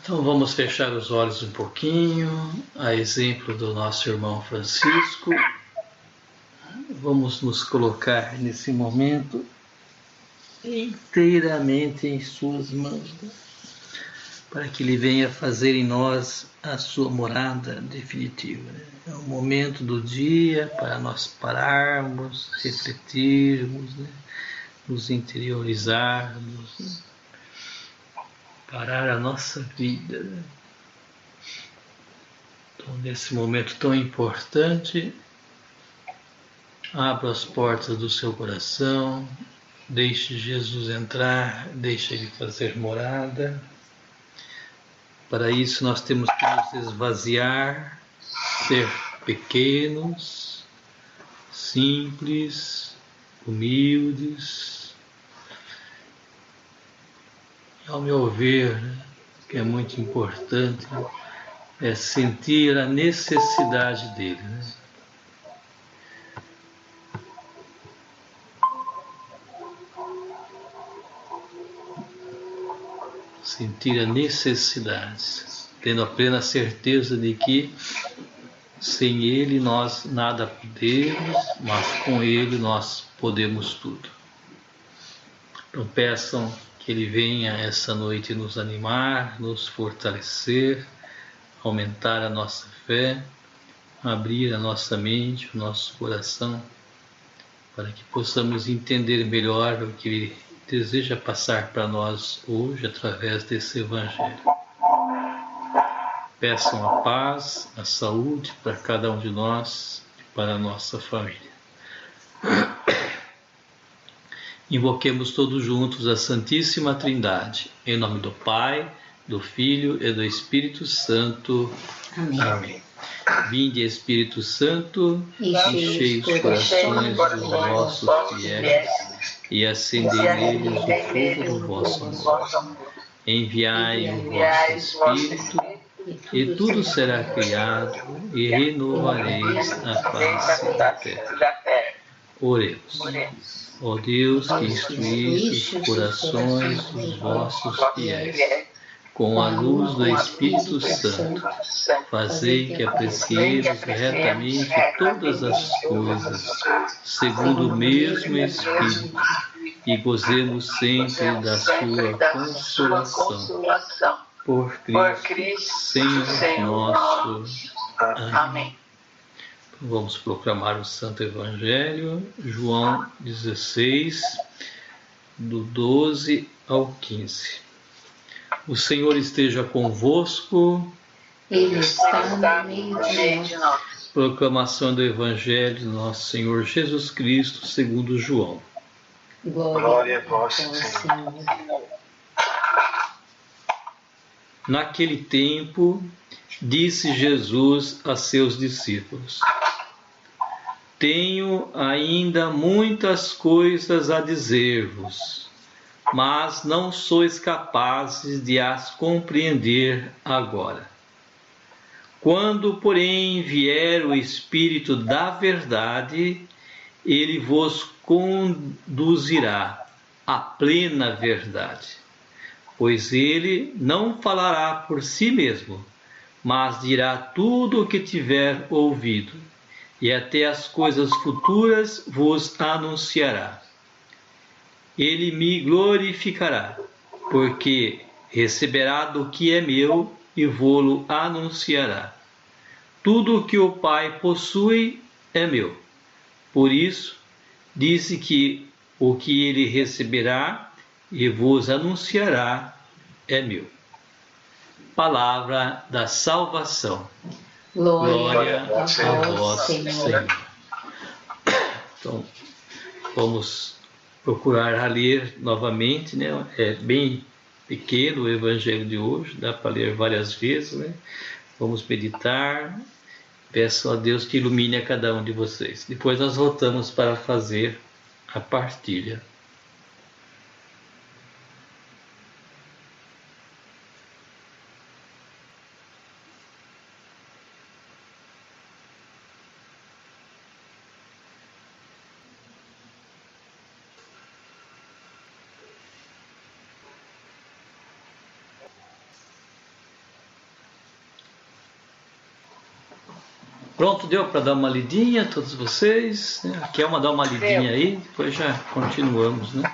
Então vamos fechar os olhos um pouquinho, a exemplo do nosso irmão Francisco. Vamos nos colocar nesse momento inteiramente em suas mãos, para que Ele venha fazer em nós a sua morada definitiva. É o momento do dia para nós pararmos, refletirmos, nos interiorizarmos, parar a nossa vida. Então, nesse momento tão importante, abra as portas do seu coração, deixe Jesus entrar, deixe Ele fazer morada. Para isso nós temos que nos esvaziar, ser pequenos, simples, humildes. Ao meu ver, que é muito importante, é sentir a necessidade dele. Sentir a necessidade, tendo a plena certeza de que sem Ele nós nada podemos, mas com Ele nós podemos tudo. Então peçam que Ele venha essa noite nos animar, nos fortalecer, aumentar a nossa fé, abrir a nossa mente, o nosso coração, para que possamos entender melhor o que Ele deseja passar para nós hoje através desse Evangelho. Peçam a paz, a saúde para cada um de nós e para a nossa família. Invoquemos todos juntos a Santíssima Trindade, em nome do Pai, do Filho e do Espírito Santo. Amém. Amém. Vinde, Espírito Santo, enchei os corações dos vossos fiéis e acendei neles o fogo do vosso amor. Enviai o vosso Espírito, e tudo será criado, e renovareis a face da terra. Oremos. Ó Deus, que instruísse os corações dos vossos fiéis com a luz do Espírito Santo, fazei que apreciemos retamente todas as coisas, segundo o mesmo Espírito, e gozemos sempre da sua consolação. Por Cristo, Senhor nosso. Amém. Vamos proclamar o Santo Evangelho, João 16, do 12 ao 15. O Senhor esteja convosco. Ele está no meio de nós. Proclamação do Evangelho do nosso Senhor Jesus Cristo, segundo João. Glória a vós, Senhor. Naquele tempo, disse Jesus a seus discípulos: Tenho ainda muitas coisas a dizer-vos, mas não sois capazes de as compreender agora. Quando, porém, vier o Espírito da verdade, ele vos conduzirá à plena verdade, pois ele não falará por si mesmo, mas dirá tudo o que tiver ouvido, e até as coisas futuras vos anunciará. Ele me glorificará, porque receberá do que é meu e vô-lo anunciará. Tudo o que o Pai possui é meu. Por isso, disse que o que ele receberá e vos anunciará é meu. Palavra da salvação. Glória a vós, Senhor. Então, vamos procurar ler novamente, né? É bem pequeno o Evangelho de hoje, dá para ler várias vezes, né? Vamos meditar. Peço a Deus que ilumine a cada um de vocês. Depois nós voltamos para fazer a partilha. Pronto, deu para dar uma lidinha, todos vocês? Quer dar uma lidinha aí? Depois já continuamos, né?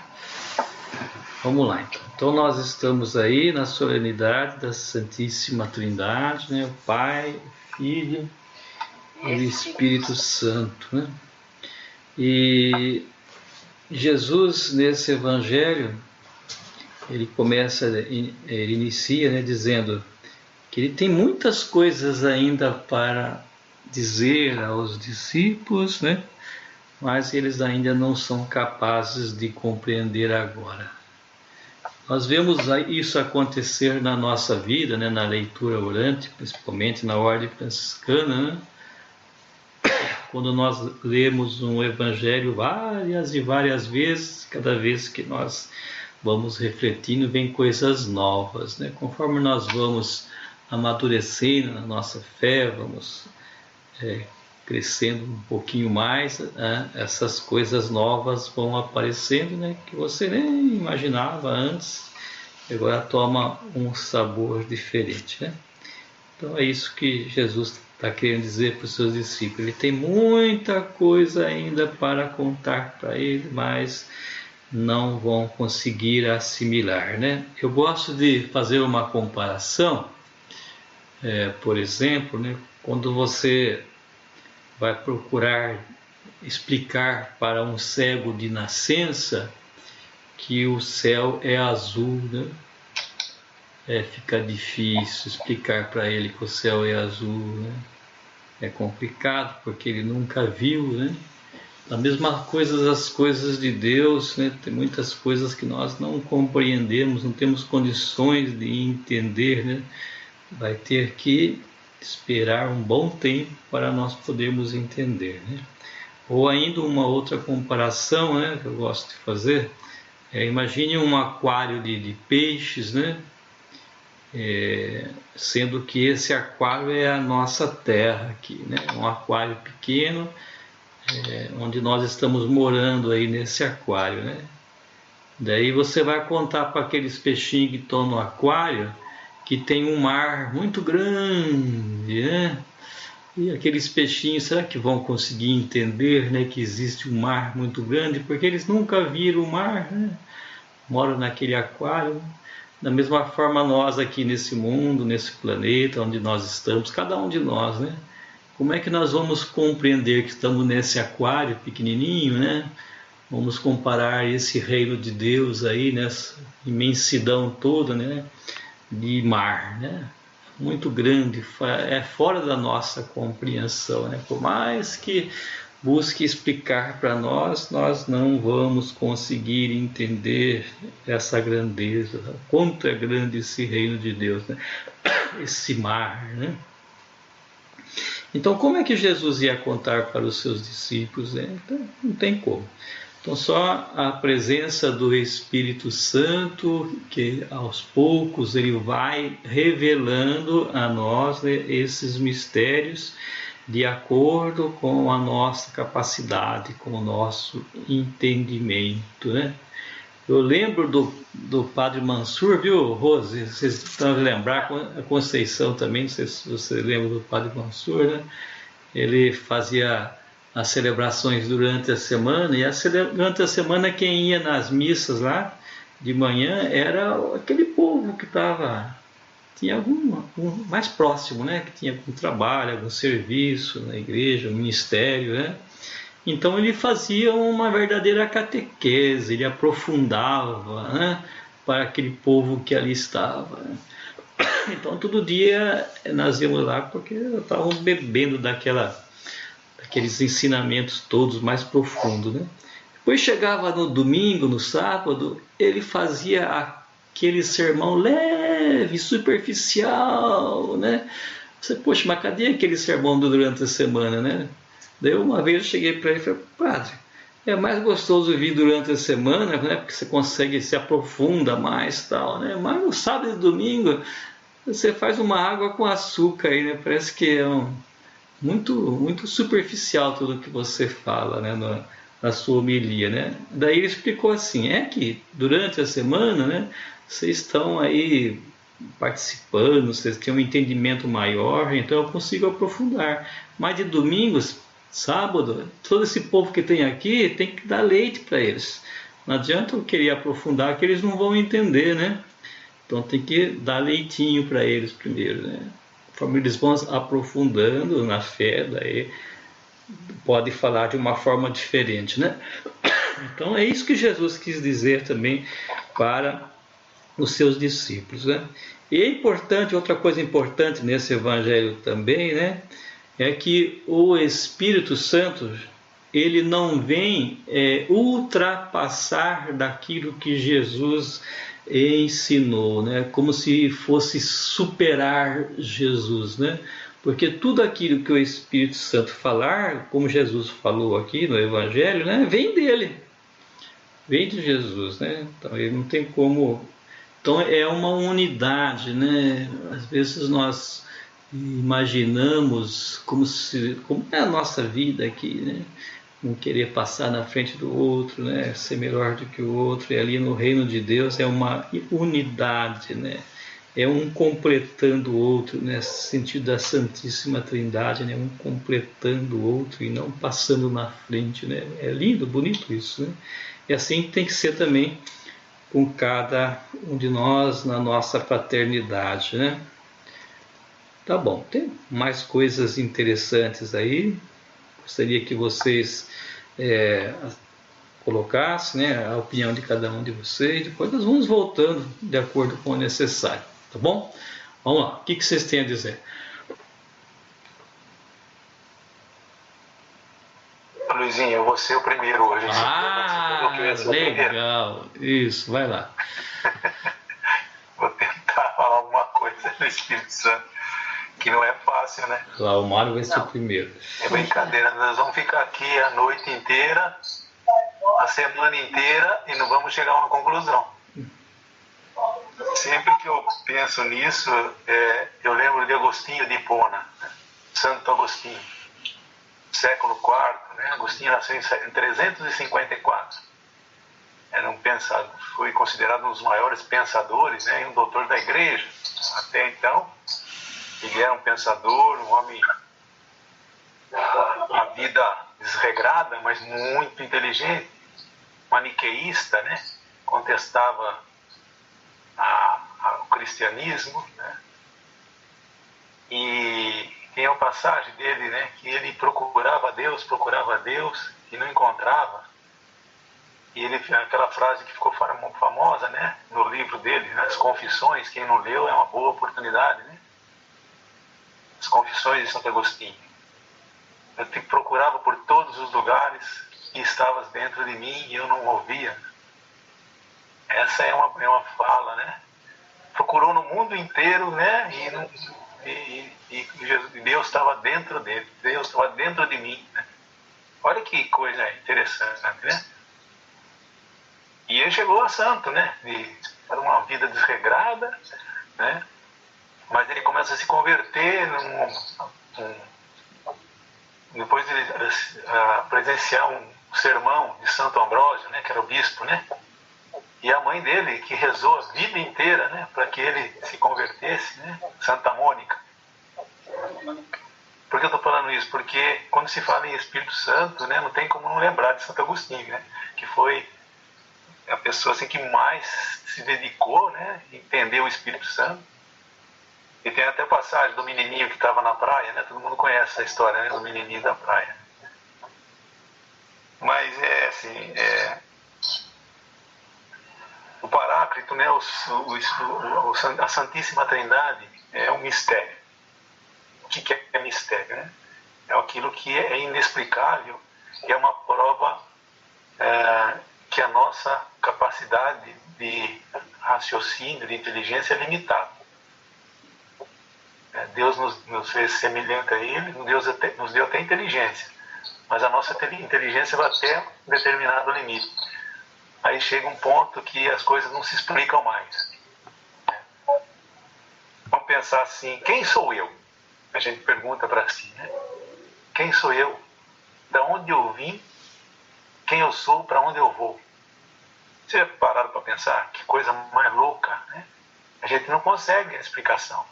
Vamos lá, então. Então nós estamos aí na solenidade da Santíssima Trindade, né? O Pai, o Filho e o Espírito Santo, né? E Jesus, nesse Evangelho, ele inicia, né, dizendo que ele tem muitas coisas ainda para dizer aos discípulos, né? Mas eles ainda não são capazes de compreender agora. Nós vemos isso acontecer na nossa vida, né? Na leitura orante, principalmente na ordem franciscana, né? Quando nós lemos um evangelho várias e várias vezes, cada vez que nós vamos refletindo, vem coisas novas, né? Conforme nós vamos amadurecendo na nossa fé, vamos crescendo um pouquinho mais, né? Essas coisas novas vão aparecendo, né? Que você nem imaginava antes, agora toma um sabor diferente, né? Então é isso que Jesus está querendo dizer para os seus discípulos. Ele tem muita coisa ainda para contar para eles, mas não vão conseguir assimilar, né? Eu gosto de fazer uma comparação, por exemplo, né? Quando você vai procurar explicar para um cego de nascença que o céu é azul, né? Fica difícil explicar para ele que o céu é azul, né? É complicado porque ele nunca viu, né? A mesma coisa as coisas de Deus, né? Tem muitas coisas que nós não compreendemos, não temos condições de entender, né? Vai ter que esperar um bom tempo para nós podermos entender, né? Ou ainda uma outra comparação, né, que eu gosto de fazer, imagine um aquário de peixes, né? Sendo que esse aquário é a nossa terra aqui, né? Um aquário pequeno, onde nós estamos morando aí nesse aquário, né? Daí você vai contar para aqueles peixinhos que estão no aquário que tem um mar muito grande, né? E aqueles peixinhos, será que vão conseguir entender, né, que existe um mar muito grande? Porque eles nunca viram o mar, né? Moram naquele aquário. Da mesma forma nós aqui nesse mundo, nesse planeta onde nós estamos, cada um de nós, né? Como é que nós vamos compreender que estamos nesse aquário pequenininho, né? Vamos comparar esse reino de Deus aí, nessa imensidão toda, né? De mar, né? Muito grande, é fora da nossa compreensão, né? Por mais que busque explicar para nós, nós não vamos conseguir entender essa grandeza, quanto é grande esse reino de Deus, né? Esse mar, né? Então, como é que Jesus ia contar para os seus discípulos, né? Então, não tem como. Então, só a presença do Espírito Santo, que aos poucos ele vai revelando a nós, né, esses mistérios de acordo com a nossa capacidade, com o nosso entendimento, né? Eu lembro do Padre Mansur, viu, Rose? Vocês estão a lembrar, a Conceição também, não sei se você lembra do Padre Mansur, né? Ele fazia as celebrações durante a semana, e durante a semana quem ia nas missas lá de manhã era aquele povo que tinha algum mais próximo, né? Que tinha algum trabalho, algum serviço na igreja, um ministério, né? Então ele fazia uma verdadeira catequese, ele aprofundava, né, para aquele povo que ali estava, né? Então todo dia nós íamos lá porque estávamos bebendo daqueles ensinamentos todos mais profundos, né? Depois chegava no domingo, no sábado, ele fazia aquele sermão leve, superficial, né? Você, poxa, mas cadê aquele sermão durante a semana, né? Daí uma vez eu cheguei para ele e falei, padre, é mais gostoso vir durante a semana, né? Porque você consegue se aprofunda mais, tal, né? Mas no sábado e domingo você faz uma água com açúcar aí, né? Parece que é muito superficial tudo que você fala, né? Na sua homilia, né? Daí ele explicou assim, que durante a semana, né? Vocês estão aí participando, vocês têm um entendimento maior, então eu consigo aprofundar. Mas de domingos, sábado, todo esse povo que tem aqui tem que dar leite para eles. Não adianta eu querer aprofundar, que eles não vão entender, né? Então tem que dar leitinho para eles primeiro, né? Conforme eles vão aprofundando na fé, daí pode falar de uma forma diferente, né? Então é isso que Jesus quis dizer também para os seus discípulos, né? E é importante, outra coisa importante nesse evangelho também, né? É que o Espírito Santo, ele não vem ultrapassar daquilo que Jesus ensinou, né? Como se fosse superar Jesus, né? Porque tudo aquilo que o Espírito Santo falar, como Jesus falou aqui no Evangelho, né? Vem dele, vem de Jesus, né? Então ele não tem como. Então é uma unidade, né? Às vezes nós imaginamos como é a nossa vida aqui, né? Um querer passar na frente do outro, né? Ser melhor do que o outro. E ali no reino de Deus é uma unidade, né? É um completando o outro, nesse sentido da Santíssima Trindade, né? Um completando o outro e não passando na frente, né? É lindo, bonito isso, né? E assim tem que ser também com cada um de nós na nossa fraternidade, né? Tá bom, tem mais coisas interessantes aí. Gostaria que vocês colocassem, né, a opinião de cada um de vocês. Depois nós vamos voltando de acordo com o necessário, tá bom? Vamos lá, o que vocês têm a dizer? Luizinho, eu vou ser o primeiro hoje. Legal, isso, vai lá. Vou tentar falar alguma coisa do Espírito Santo, que não é fácil, né? Lá, o Mário vai ser o primeiro. É brincadeira, nós vamos ficar aqui a noite inteira, a semana inteira e não vamos chegar a uma conclusão. Sempre que eu penso nisso, eu lembro de Agostinho de Hipona, né? Santo Agostinho, século IV, né? Agostinho nasceu em 354. Era um pensador, foi considerado um dos maiores pensadores, né? E um doutor da igreja. Até então, ele era um pensador, um homem, uma vida desregrada, mas muito inteligente, maniqueísta, né? Contestava o cristianismo, né? E tem uma passagem dele, né? Que ele procurava Deus e não encontrava. E ele, aquela frase que ficou famosa, né, no livro dele, né, As Confissões, quem não leu é uma boa oportunidade, né? As Confissões de Santo Agostinho. Eu te procurava por todos os lugares e estavas dentro de mim e eu não ouvia. Essa é uma fala, né? Procurou no mundo inteiro, né? E Deus estava dentro dele, Deus estava dentro de mim, né? Olha que coisa interessante, né? E ele chegou a santo, né? Era uma vida desregrada, né? Mas ele começa a se converter depois de presenciar um sermão de Santo Ambrósio, né? Que era o bispo, né? E a mãe dele, que rezou a vida inteira, né? Para que ele se convertesse, né? Santa Mônica. Por que eu estou falando isso? Porque quando se fala em Espírito Santo, né? Não tem como não lembrar de Santo Agostinho, né? Que foi a pessoa assim, que mais se dedicou, né, a entender o Espírito Santo. E tem até a passagem do menininho que estava na praia, né? Todo mundo conhece essa história, né, do menininho da praia. Mas o Paráclito, né, a Santíssima Trindade é um mistério. O que é mistério, né? É aquilo que é inexplicável, é uma prova que a nossa capacidade de raciocínio, de inteligência é limitada. Deus nos fez semelhante a Ele, nos deu até inteligência, mas a nossa inteligência vai até um determinado limite. Aí chega um ponto que as coisas não se explicam mais. Vamos pensar assim, quem sou eu? A gente pergunta para si, né? Quem sou eu? Da onde eu vim? Quem eu sou? Para onde eu vou? Vocês já pararam para pensar? Que coisa mais louca, né? A gente não consegue a explicação.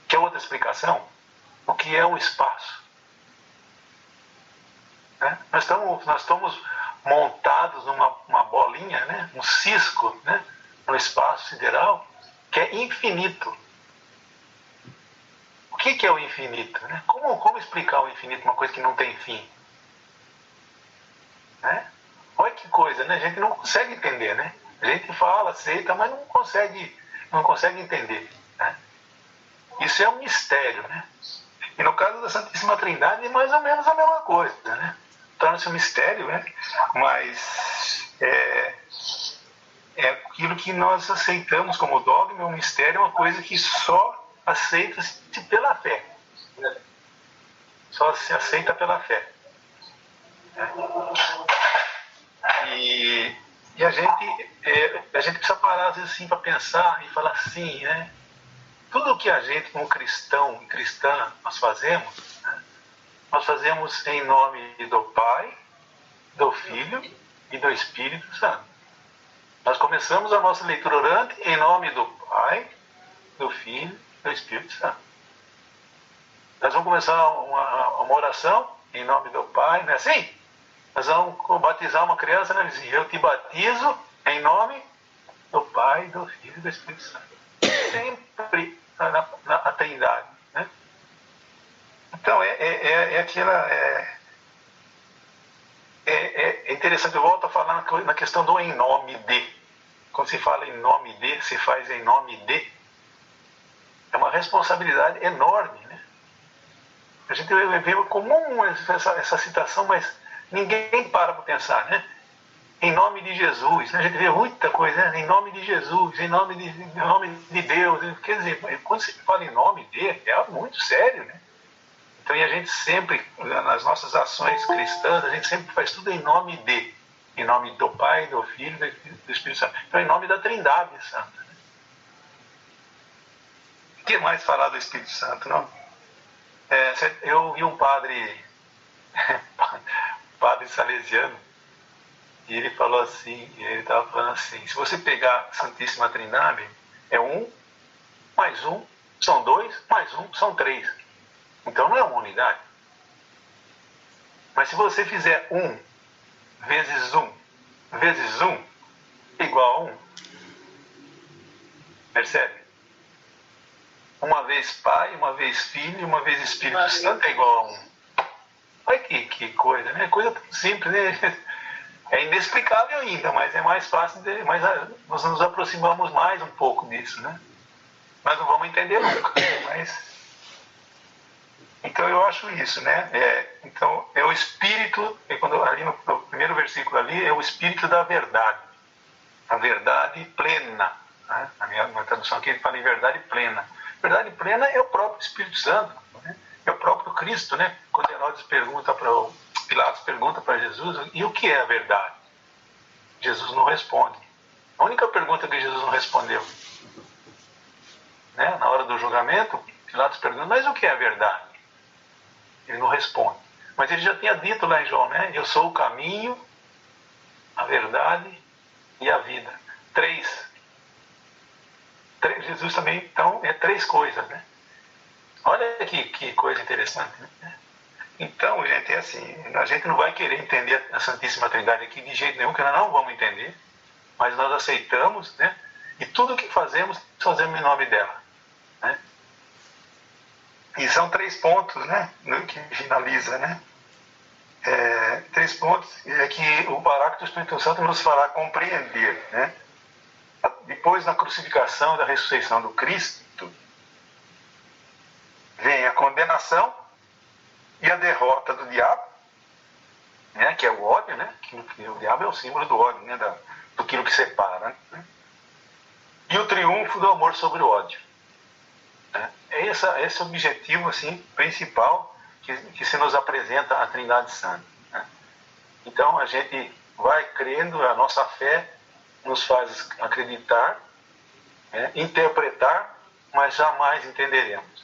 Quer outra explicação? que é o espaço. Né? Nós estamos montados numa bolinha, né? Um cisco, né? No espaço sideral, que é infinito. O que é o infinito? Né? Como explicar o infinito, uma coisa que não tem fim? Né? Olha que coisa, né? A gente não consegue entender, né? A gente fala, aceita, mas não consegue entender. Né? Isso é um mistério, né? E no caso da Santíssima Trindade é mais ou menos a mesma coisa, né? Torna-se um mistério, né? Mas é aquilo que nós aceitamos como dogma, um mistério é uma coisa que só aceita-se pela fé. Só se aceita pela fé. E a gente precisa parar às vezes assim para pensar e falar assim, né? Tudo que a gente, como cristão e cristã, nós fazemos, né? Nós fazemos em nome do Pai, do Filho e do Espírito Santo. Nós começamos a nossa leitura orante em nome do Pai, do Filho e do Espírito Santo. Nós vamos começar uma oração em nome do Pai, não é assim? Nós vamos batizar uma criança, né? Eu te batizo em nome do Pai, do Filho e do Espírito Santo. Sempre na Trindade. Né? Então, é interessante, eu volto a falar na questão do em nome de. Quando se fala em nome de, se faz em nome de, é uma responsabilidade enorme. Né? A gente vê comum essa citação, mas ninguém para pensar, né? Em nome de Jesus, né? A gente vê muita coisa, né? Em nome de Jesus, em nome de Deus. Quer dizer, quando se fala em nome de, é algo muito sério, né? Então, e a gente sempre, nas nossas ações cristãs, a gente sempre faz tudo em nome de. Em nome do Pai, do Filho e do Espírito Santo. Então, em nome da Trindade Santa. Né? O que mais falar do Espírito Santo, não? Eu vi um padre salesiano, e ele falou assim, ele estava falando assim, se você pegar a Santíssima Trindade, é 1 mais 1 são 2, mais 1 são 3. Então não é uma unidade. Mas se você fizer 1 vezes 1 vezes 1 igual a 1, percebe? Uma vez Pai, uma vez Filho e uma vez Espírito Santo é igual a 1. Olha que coisa, né? Coisa tão simples, né? É inexplicável ainda, mas é mais fácil, mas nós nos aproximamos mais um pouco disso, né? Mas não vamos entender nunca. Então eu acho isso, né? Então é o Espírito, ali no primeiro versículo ali, é o Espírito da verdade. A verdade plena. Né? A minha tradução aqui ele fala em verdade plena. Verdade plena é o próprio Espírito Santo, né? É o próprio Cristo, né? Quando Pilatos pergunta para Jesus, e o que é a verdade? Jesus não responde. A única pergunta que Jesus não respondeu, né? Na hora do julgamento, Pilatos pergunta, mas o que é a verdade? Ele não responde. Mas ele já tinha dito lá em João, né? Eu sou o caminho, a verdade e a vida. Três. Jesus também, então, é 3 coisas, né? Olha que coisa interessante, né? Então, gente, é assim, a gente não vai querer entender a Santíssima Trindade aqui de jeito nenhum, que nós não vamos entender, mas nós aceitamos, né? E tudo o que fazemos em nome dela, né? E são 3 pontos, né? Que finaliza, né? 3 pontos é que o Paráclito do Espírito Santo nos fará compreender, né? Depois da crucificação e da ressurreição do Cristo, vem a condenação e a derrota do diabo, né, que é o ódio, né, que o diabo é o símbolo do ódio, né, daquilo que separa, né, e o triunfo do amor sobre o ódio. Né. Esse é o objetivo assim, principal que se nos apresenta a Trindade Santa. Né. Então a gente vai crendo, a nossa fé nos faz acreditar, né, interpretar, mas jamais entenderemos.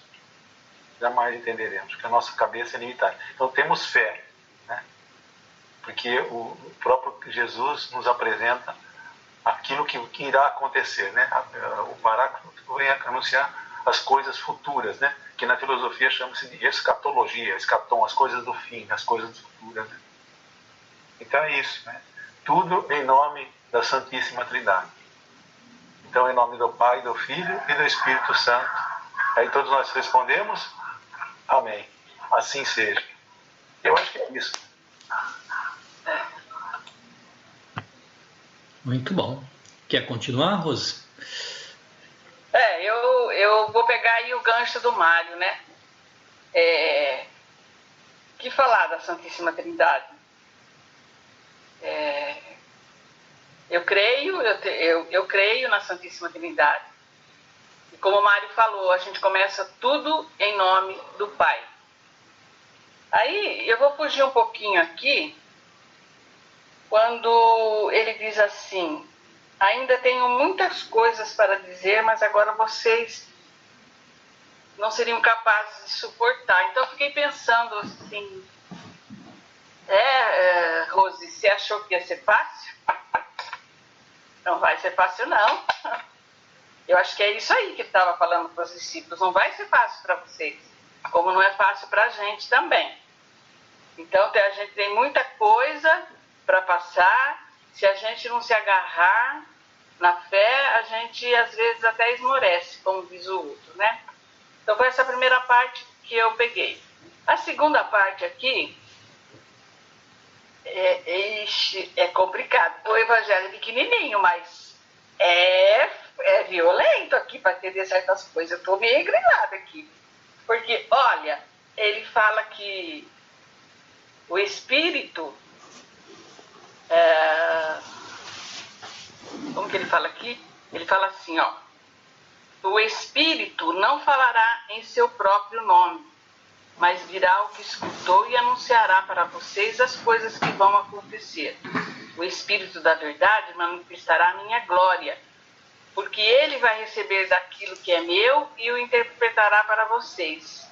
Jamais entenderemos, porque a nossa cabeça é limitada. Então temos fé, né? Porque o próprio Jesus nos apresenta aquilo que irá acontecer, né? O Paráclito vem anunciar as coisas futuras, né? Que na filosofia chama-se de escatologia, escatom, as coisas do fim, as coisas futuras. Né? Então é isso, né? Tudo em nome da Santíssima Trindade. Então, em nome do Pai, do Filho e do Espírito Santo. Aí todos nós respondemos, amém. Assim seja. Eu acho que é isso. Muito bom. Quer continuar, Rose? Eu vou pegar aí o gancho do Mário, né? Que falar da Santíssima Trindade? Eu creio na Santíssima Trindade. E como o Mário falou, a gente começa tudo em nome do Pai. Aí eu vou fugir um pouquinho aqui, quando ele diz assim: ainda tenho muitas coisas para dizer, mas agora vocês não seriam capazes de suportar. Então eu fiquei pensando assim, Rose, você achou que ia ser fácil? Não vai ser fácil, não. Eu acho que é isso aí que ele estava falando para os discípulos. Não vai ser fácil para vocês, como não é fácil para a gente também. Então a gente tem muita coisa para passar. Se a gente não se agarrar na fé, a gente às vezes até esmorece, como diz o outro, né? Então foi essa primeira parte que eu peguei. A segunda parte aqui é complicado. O evangelho é pequenininho, mas é violento aqui para entender certas coisas. Eu estou meio grilada aqui. Porque, olha, ele fala que o Espírito... como que ele fala aqui? Ele fala assim, ó: o Espírito não falará em seu próprio nome, mas dirá o que escutou e anunciará para vocês as coisas que vão acontecer. O Espírito da verdade manifestará a minha glória, porque ele vai receber daquilo que é meu e o interpretará para vocês.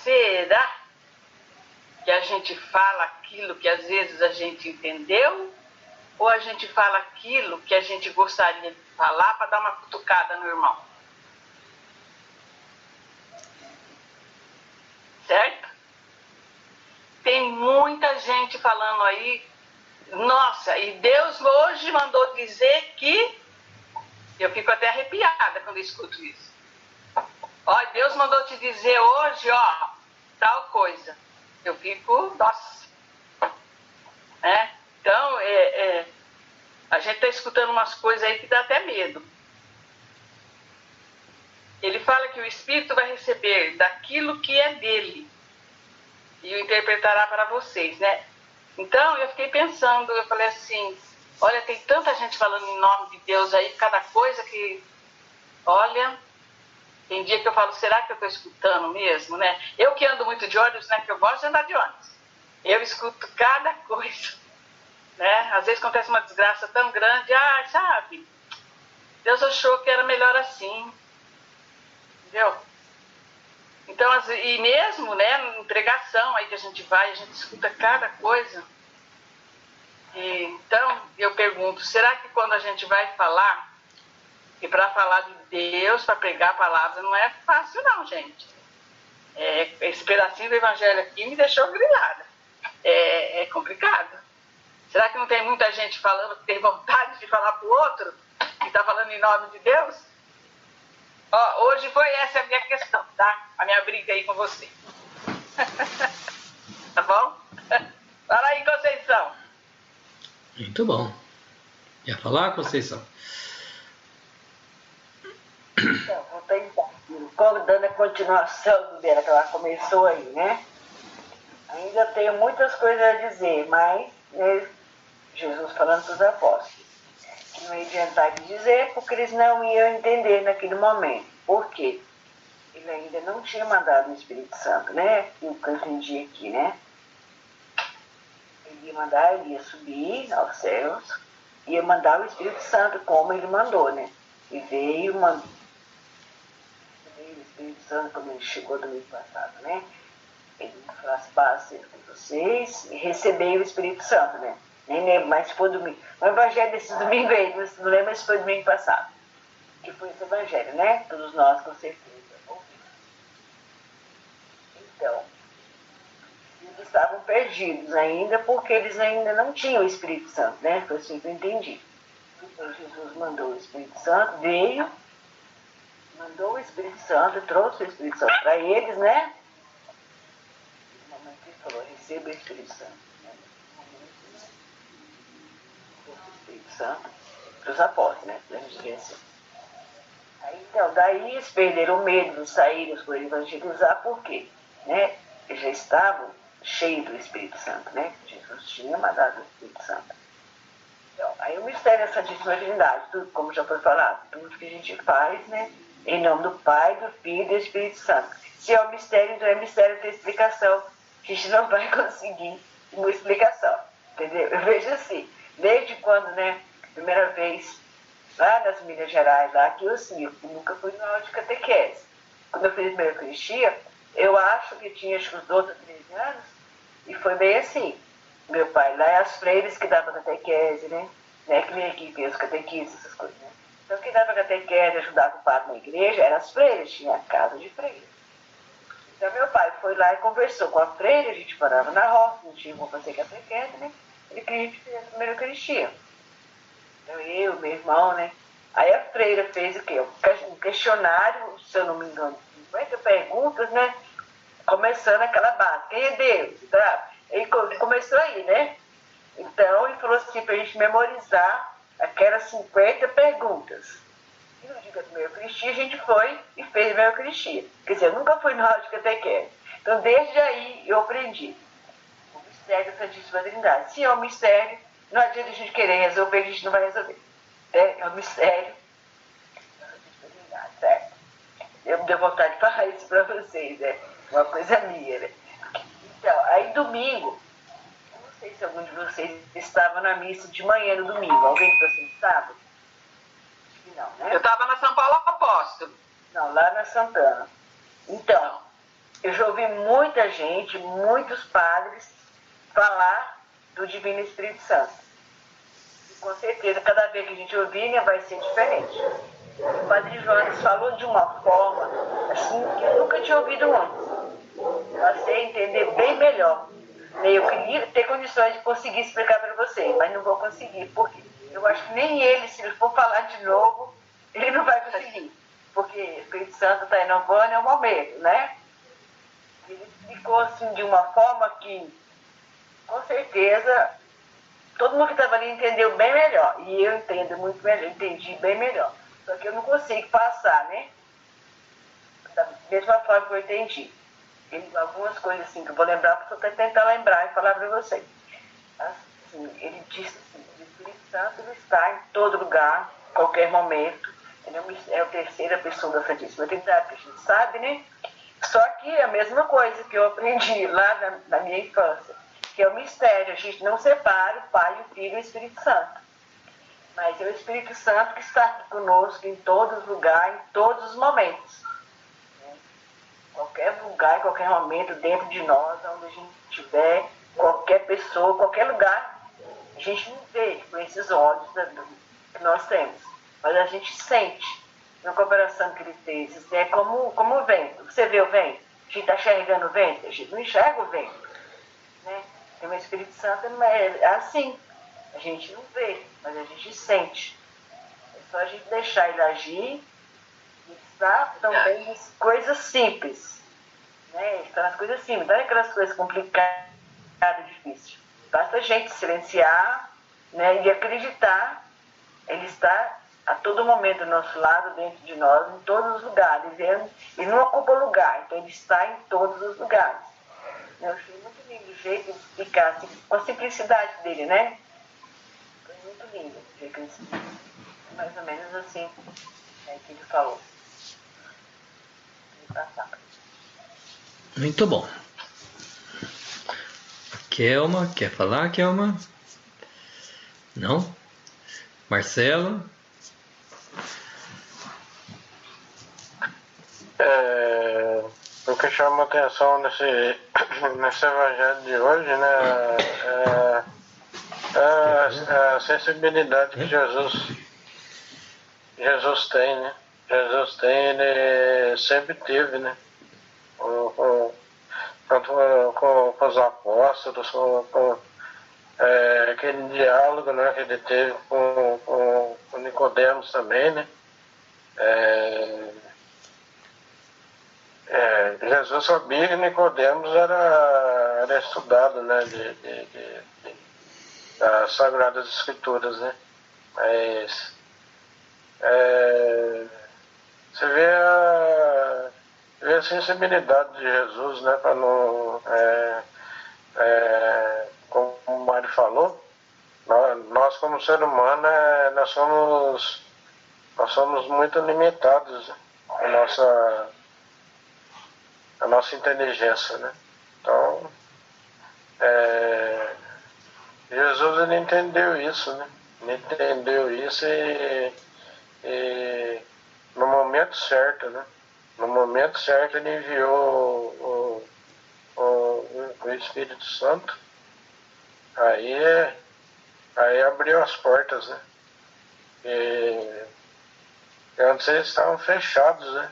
Será que a gente fala aquilo que às vezes a gente entendeu? Ou a gente fala aquilo que a gente gostaria de falar para dar uma cutucada no irmão? Certo? Tem muita gente falando aí, nossa, e Deus hoje mandou dizer que... Eu fico até arrepiada quando eu escuto isso. Ó, Deus mandou te dizer hoje, ó, tal coisa. Eu fico, nossa. Então, a gente está escutando umas coisas aí que dá até medo. Ele fala que o Espírito vai receber daquilo que é dele e o interpretará para vocês, né? Então, eu fiquei pensando, eu falei assim, olha, tem tanta gente falando em nome de Deus aí, cada coisa que, olha, tem dia que eu falo, será que eu estou escutando mesmo, né? Eu que ando muito de ônibus, né, que eu gosto de andar de ônibus, eu escuto cada coisa, né? Às vezes acontece uma desgraça tão grande, sabe, Deus achou que era melhor assim, entendeu? Então, e mesmo, né, em pregação aí que a gente vai, a gente escuta cada coisa. Então, eu pergunto, será que quando a gente vai falar, e para falar de Deus, para pregar a palavra, não é fácil não, gente. Esse pedacinho do evangelho aqui me deixou grilada. É complicado. Será que não tem muita gente falando que tem vontade de falar para o outro, que está falando em nome de Deus? Ó, hoje foi essa a minha questão, tá? A minha briga aí com você. Tá bom? Fala aí, Conceição. Muito bom. Quer falar, Conceição? Então, vou tentar. Dando a continuação dela que ela começou aí, né? Ainda tenho muitas coisas a dizer, mas Jesus falando para os apóstolos que não ia adiantar de dizer porque eles não iam entender naquele momento. Por quê? Ele ainda não tinha mandado o Espírito Santo, né? O que eu entendi aqui, né? Ele ia mandar, ele ia subir aos céus, ia mandar o Espírito Santo como ele mandou, né? E veio o Espírito Santo quando ele chegou domingo passado, né? Ele falou as pazes com vocês e recebeu o Espírito Santo, né? Nem lembro, mas se foi domingo. O evangelho desse domingo aí, não lembro se foi domingo passado. que foi esse evangelho, né? Todos nós, com certeza, ouvimos. Então, eles estavam perdidos ainda, porque eles ainda não tinham o Espírito Santo, né? Foi assim que eu entendi. Então, Jesus mandou o Espírito Santo, veio, mandou o Espírito Santo, trouxe o Espírito Santo para eles, né? No momento que ele falou, receba o Espírito Santo. Né? No momento, trouxe o Espírito Santo para os apóstolos, né? Para a gente ver assim. Aí, então, daí eles perderam o medo, saíram por evangelizar, por quê? Né? Eles já estavam cheios do Espírito Santo, né? Jesus tinha mandado o Espírito Santo. Então, aí o mistério da Santíssima Trindade, tudo, como já foi falado, tudo que a gente faz, né? Em nome do Pai, do Filho e do Espírito Santo. Se é um mistério, então é mistério ter explicação. A gente não vai conseguir uma explicação, entendeu? Eu vejo assim, desde quando, né, primeira vez, lá nas Minas Gerais, lá que eu nunca fui na aula de catequese. Quando eu fiz a primeira Eucaristia, eu acho que tinha acho que uns 12 ou 13 anos, e foi bem assim. Meu pai, lá é as freiras que davam catequese, né? Não é que nem aqui fez catequistas, essas coisas, né? Então, quem dava catequese, ajudava o padre na igreja, eram as freiras, tinha a casa de freiras. Então, meu pai foi lá e conversou com a freira, a gente morava na roça, não tinha como fazer catequese, né? Ele queria que a gente fizesse a primeira Eucaristia. Então, eu, meu irmão, né? Aí a freira fez o quê? Um questionário, se eu não me engano, 50 perguntas, né? Começando aquela base. Quem é Deus? Tá? Ele começou aí, né? Então, ele falou assim, pra gente memorizar aquelas 50 perguntas. E no dia da primeira Eucaristia, a gente foi e fez a primeira Eucaristia. Quer dizer, eu nunca fui na aula de catequese. Então, desde aí, eu aprendi o mistério da Santíssima Trindade. Se é um mistério, não adianta a gente querer resolver, a gente não vai resolver. É um mistério da Santíssima Trindade, certo? Eu me deu vontade de falar isso para vocês, né? Uma coisa minha, né? Então, aí domingo, eu não sei se algum de vocês estava na missa de manhã no domingo. Alguém que você sábado? Acho que não, né? Eu estava na São Paulo Apóstolo. Não, lá na Santana. Então, eu já ouvi muita gente, muitos padres, falar do Divino Espírito Santo. E com certeza, cada vez que a gente ouvir, né, vai ser diferente. O Padre Jones falou de uma forma, assim, que eu nunca tinha ouvido antes. Passei a entender bem melhor. Eu queria ter condições de conseguir explicar para vocês, mas não vou conseguir, porque eu acho que nem ele, se ele for falar de novo, ele não vai conseguir. Porque o Espírito Santo está inovando, é um momento, né? Ele explicou assim de uma forma que, com certeza, todo mundo que estava ali entendeu bem melhor. E eu entendo muito melhor, entendi bem melhor. Só que eu não consigo passar, né? Da mesma forma que eu entendi. Algumas coisas assim que eu vou lembrar, porque eu vou tentar lembrar e falar para vocês. Assim, ele disse assim, o Espírito Santo ele está em todo lugar, em qualquer momento. Ele é a terceira pessoa da Santíssima Trindade, que a gente sabe, né? Só que é a mesma coisa que eu aprendi lá na minha infância, que é o mistério. A gente não separa o Pai, o Filho e o Espírito Santo. Mas é o Espírito Santo que está aqui conosco em todos os lugares, em todos os momentos. Qualquer lugar, em qualquer momento, dentro de nós, onde a gente estiver, qualquer pessoa, qualquer lugar, a gente não vê com esses olhos que nós temos, mas a gente sente, na comparação que ele fez, é como o vento. Você vê o vento? A gente está enxergando o vento? A gente não enxerga o vento, né? Então, o Espírito Santo é assim, a gente não vê, mas a gente sente. É só a gente deixar ele agir. Está também nas coisas simples, né? Está nas coisas simples, não é aquelas coisas complicadas, difíceis. Basta a gente silenciar, né, e acreditar. Ele está a todo momento do nosso lado, dentro de nós, em todos os lugares. Ele não ocupa lugar, então ele está em todos os lugares. Eu achei muito lindo o jeito de explicar, assim, com a simplicidade dele, né? Foi muito lindo o jeito que ele explica. Mais ou menos assim, que ele falou. Muito bom. Kelma, quer falar, Kelma? Não? Marcelo? O que chama atenção nesse evangelho de hoje, né, é a sensibilidade que Jesus Jesus tem, né? Jesus tem, ele sempre teve, né? Tanto com os apóstolos, aquele diálogo, né, que ele teve com Nicodemos também, né? Jesus sabia que Nicodemos era estudado, né, das Sagradas Escrituras, né? Mas você vê a sensibilidade de Jesus, né, para não, como o Mário falou, nós como ser humano, nós somos muito limitados, né? A nossa inteligência, né? Então, Jesus, ele entendeu isso, né? Ele entendeu isso e no momento certo, né? No momento certo ele enviou o Espírito Santo, aí abriu as portas, né? E antes eles estavam fechados, né?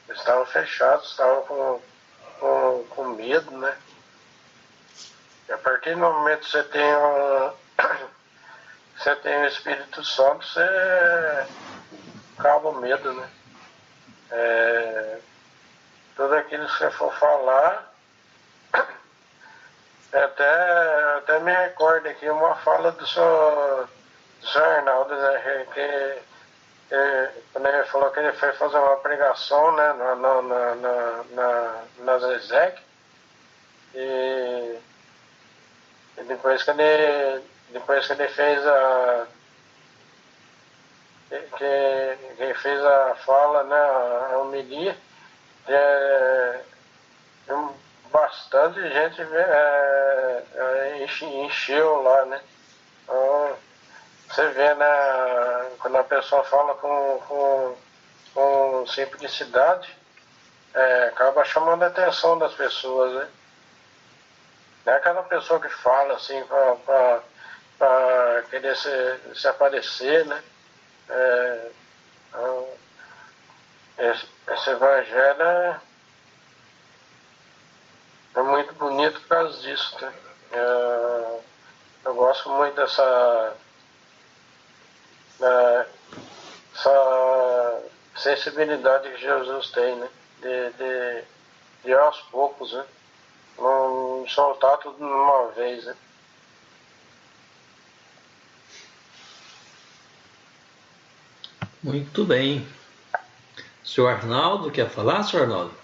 Eles estavam fechados, estavam com medo, né? E a partir do momento que você tem o Espírito Santo, você acaba o medo, né? Tudo aquilo que você for falar, até me recordo aqui uma fala do senhor Arnaldo, né? Quando ele falou que ele foi fazer uma pregação, né, na Zezek, e depois que ele fez que fez a fala, né, a homilia, bastante gente encheu lá, né? Então, você vê, né, quando a pessoa fala com simplicidade, acaba chamando a atenção das pessoas, né? Não é aquela pessoa que fala assim para querer se aparecer, né? Esse evangelho é muito bonito por causa disso, né? Eu gosto muito dessa sensibilidade que Jesus tem, né? De aos poucos, né? Não soltar tudo de uma vez, né? Muito bem. Senhor Arnaldo, quer falar, senhor Arnaldo?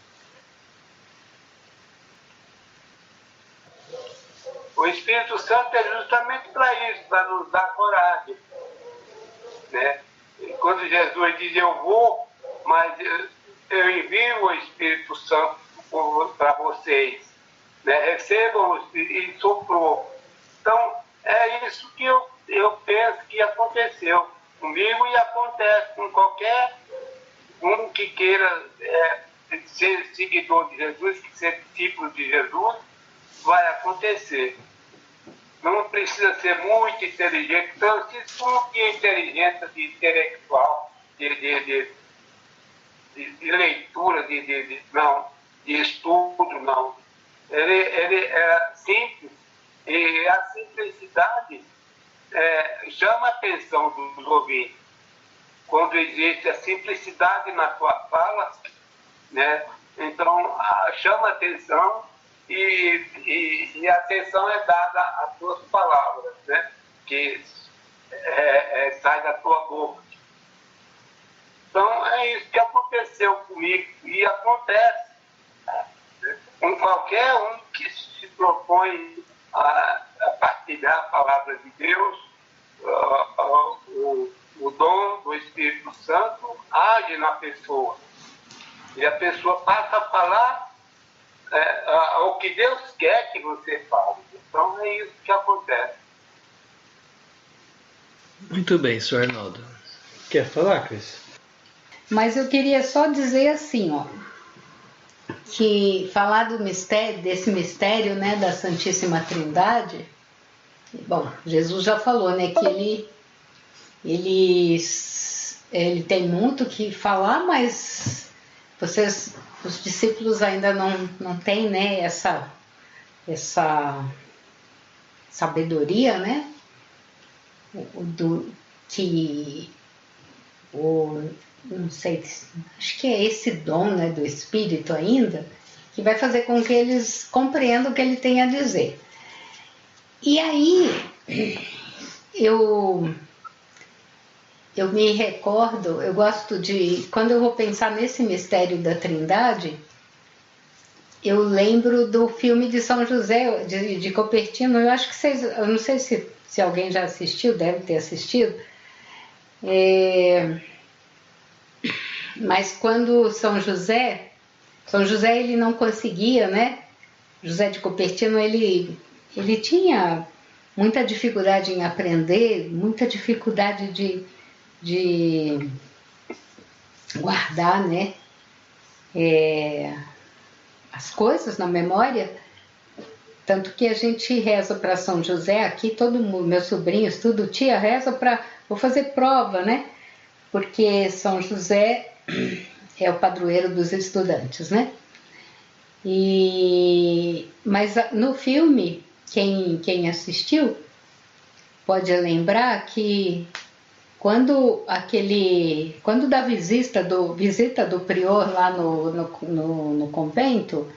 O Espírito Santo é justamente para isso, para nos dar coragem, né? E quando Jesus diz eu vou, mas eu envio o Espírito Santo para vocês, né? Recebam e soprou. Então é isso que eu penso que aconteceu comigo e acontece com qualquer um que queira ser seguidor de Jesus, que ser discípulo de Jesus, vai acontecer. Não precisa ser muito inteligente, então se for de inteligência, de intelectual, de leitura, de estudo, não. Ele é simples, e a simplicidade chama a atenção dos ouvintes. Quando existe a simplicidade na tua fala, né? Então chama a atenção e a atenção é dada às tuas palavras, né? Que sai da tua boca. Então é isso que aconteceu comigo e acontece, né, com qualquer um que se propõe a partilhar a palavra de Deus. O dom do Espírito Santo age na pessoa e a pessoa passa a falar o que Deus quer que você fale. Então é isso que acontece. Muito bem, senhor Arnaldo. Quer falar, Cris? Mas eu queria só dizer assim, ó, que falar desse mistério, né, da Santíssima Trindade. Bom, Jesus já falou, né, que ele ele tem muito o que falar, mas vocês, os discípulos ainda não têm, né, essa sabedoria, né, não sei, acho que é esse dom, né, do Espírito ainda, que vai fazer com que eles compreendam o que ele tem a dizer. E aí, eu me recordo, eu gosto de, quando eu vou pensar nesse mistério da Trindade, eu lembro do filme de São José, de Cupertino. Eu acho que vocês, eu não sei se alguém já assistiu, deve ter assistido, mas quando São José ele não conseguia, né? José de Cupertino, ele tinha muita dificuldade em aprender, muita dificuldade de guardar, né, as coisas na memória, tanto que a gente reza para São José aqui, todo mundo, meus sobrinhos, tudo, tia, reza para, vou fazer prova, né, porque São José é o padroeiro dos estudantes, né, mas no filme, quem assistiu pode lembrar que quando da visita do prior lá no convento,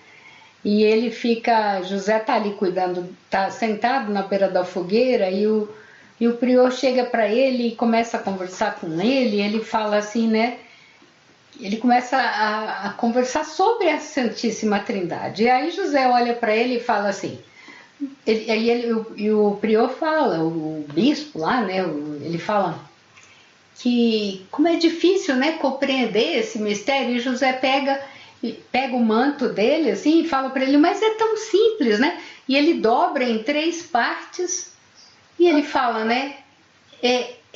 e ele fica, José está ali cuidando, está sentado na beira da fogueira, e o prior chega para ele e começa a conversar com ele, e ele fala assim, né, ele começa a conversar sobre a Santíssima Trindade, e aí José olha para ele e fala assim, e o prior fala, o bispo lá, né, ele fala que como é difícil, né, compreender esse mistério, e José pega o manto dele assim e fala para ele, mas é tão simples, né, e ele dobra em 3 partes e ele fala, né,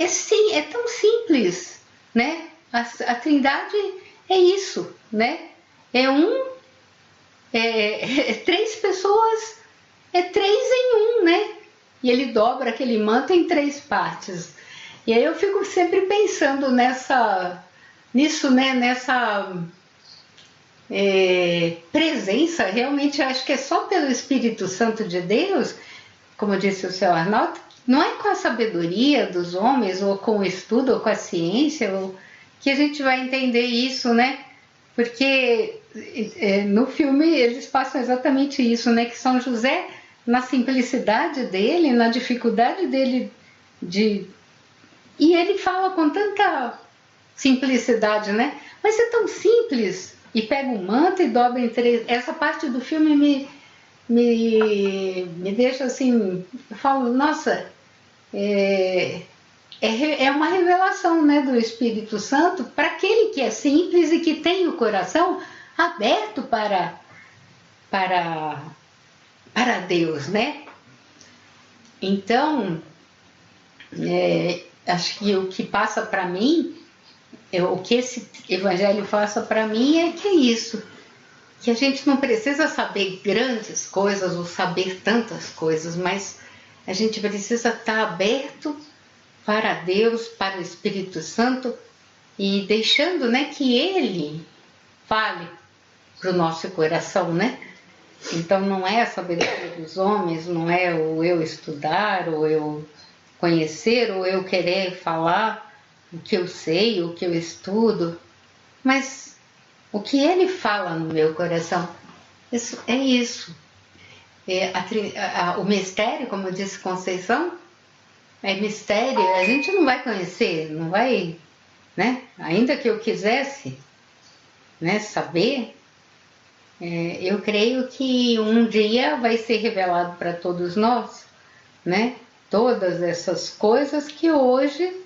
sim, é tão simples, né, a Trindade é isso, né, é 3 pessoas, é 3 em 1, né, e ele dobra aquele manto em 3 partes. E aí eu fico sempre pensando nisso, né, nessa presença, realmente acho que é só pelo Espírito Santo de Deus, como disse o seu Arnaldo, não é com a sabedoria dos homens, ou com o estudo, ou com a ciência, que a gente vai entender isso, né? Porque no filme eles passam exatamente isso, né? Que São José, na simplicidade dele, na dificuldade dele e ele fala com tanta simplicidade, né? Mas é tão simples. E pega um manto e dobra em 3. Essa parte do filme me deixa assim... Eu falo, nossa, é uma revelação, né, do Espírito Santo para aquele que é simples e que tem o coração aberto para Deus, né? Então... acho que o que passa para mim, o que esse evangelho passa para mim é que é isso, que a gente não precisa saber grandes coisas ou saber tantas coisas, mas a gente precisa estar aberto para Deus, para o Espírito Santo e deixando, né, que Ele fale para o nosso coração, né? Então não é a sabedoria dos homens, não é o eu estudar, ou eu conhecer, ou eu querer falar o que eu sei, o que eu estudo, mas o que ele fala no meu coração, isso é isso. O mistério, como disse Conceição, é mistério, a gente não vai conhecer, não vai, né? Ainda que eu quisesse, né, saber, eu creio que um dia vai ser revelado para todos nós, né? Todas essas coisas que hoje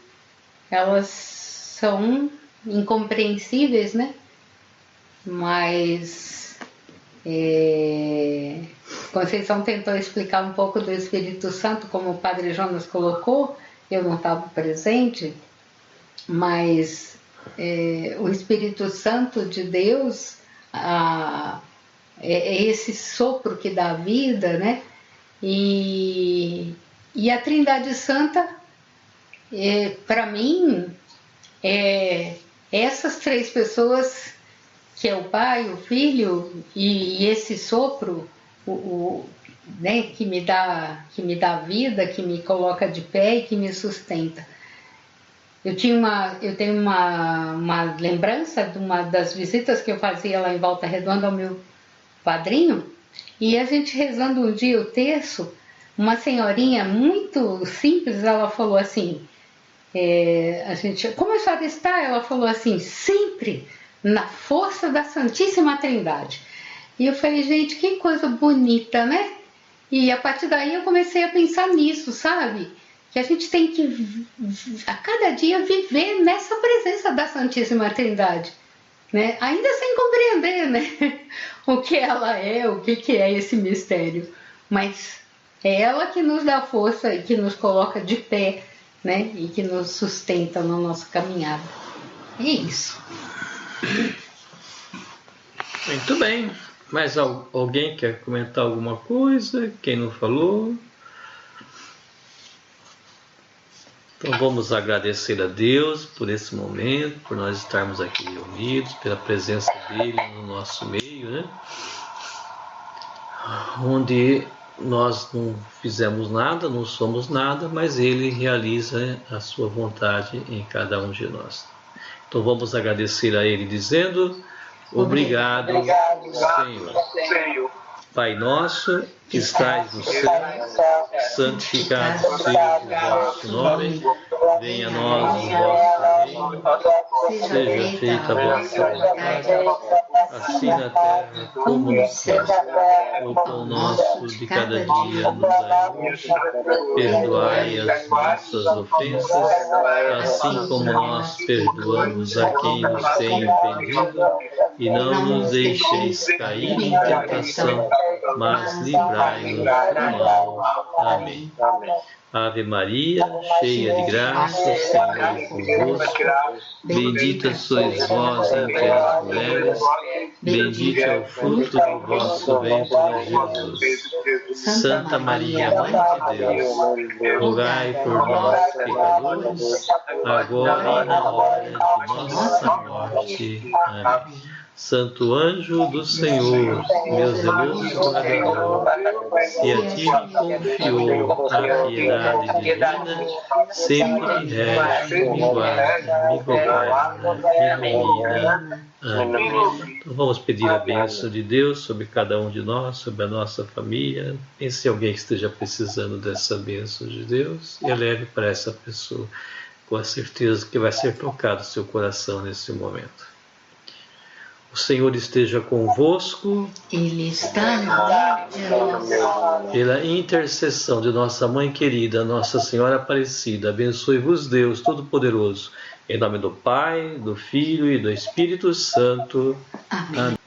elas são incompreensíveis, né? Mas Conceição tentou explicar um pouco do Espírito Santo, como o Padre Jonas colocou, eu não estava presente, mas o Espírito Santo de Deus é esse sopro que dá vida, né? E a Trindade Santa, para mim, essas três pessoas, que é o Pai, o Filho e esse sopro, né, que me dá vida, que me coloca de pé e que me sustenta. Eu tenho uma lembrança de uma das visitas que eu fazia lá em Volta Redonda ao meu padrinho, e a gente rezando um dia o terço, uma senhorinha muito simples, ela falou assim, como a senhora está? Ela falou assim, sempre na força da Santíssima Trindade. E eu falei, gente, que coisa bonita, né? E a partir daí eu comecei a pensar nisso, sabe? Que a gente tem que, a cada dia, viver nessa presença da Santíssima Trindade, né? Ainda sem compreender, né? O que ela é, o que é esse mistério. Mas é ela que nos dá força e que nos coloca de pé, né? E que nos sustenta na nossa caminhada. É isso. Muito bem. Mais alguém quer comentar alguma coisa? Quem não falou? Então vamos agradecer a Deus por esse momento, por nós estarmos aqui reunidos, pela presença dele no nosso meio, né? Onde nós não fizemos nada, não somos nada, mas ele realiza a sua vontade em cada um de nós. Então vamos agradecer a ele dizendo: obrigado, Senhor. Pai nosso, que estais no céu, santificado seja o vosso nome, venha a nós o vosso reino, seja feita a vossa vontade, assim na terra como no céu. O pão nosso de cada dia nos dai hoje, perdoai as nossas ofensas, assim como nós perdoamos a quem nos tem ofendido, e não nos deixeis cair em tentação, mas livrai-nos do mal. Amém. Ave Maria, cheia de graça, o Senhor é convosco. Bendita sois vós entre as mulheres, bendito é o fruto do vosso ventre, Jesus. Santa Maria, Mãe de Deus, rogai por nós, pecadores, agora e na hora de nossa morte. Amém. Santo anjo do Senhor, meu zeloso guardador, se a ti me confiou a piedade divina, sempre me rege, me guarda, me governa, me ilumina. Amém. Então vamos pedir a bênção de Deus sobre cada um de nós, sobre a nossa família. Pense em alguém que esteja precisando dessa bênção de Deus e eleve para essa pessoa, com a certeza que vai ser tocado o seu coração nesse momento. O Senhor esteja convosco. Ele está no meio de nós. Pela intercessão de nossa Mãe querida, Nossa Senhora Aparecida, abençoe-vos Deus Todo-Poderoso, em nome do Pai, do Filho e do Espírito Santo. Amém.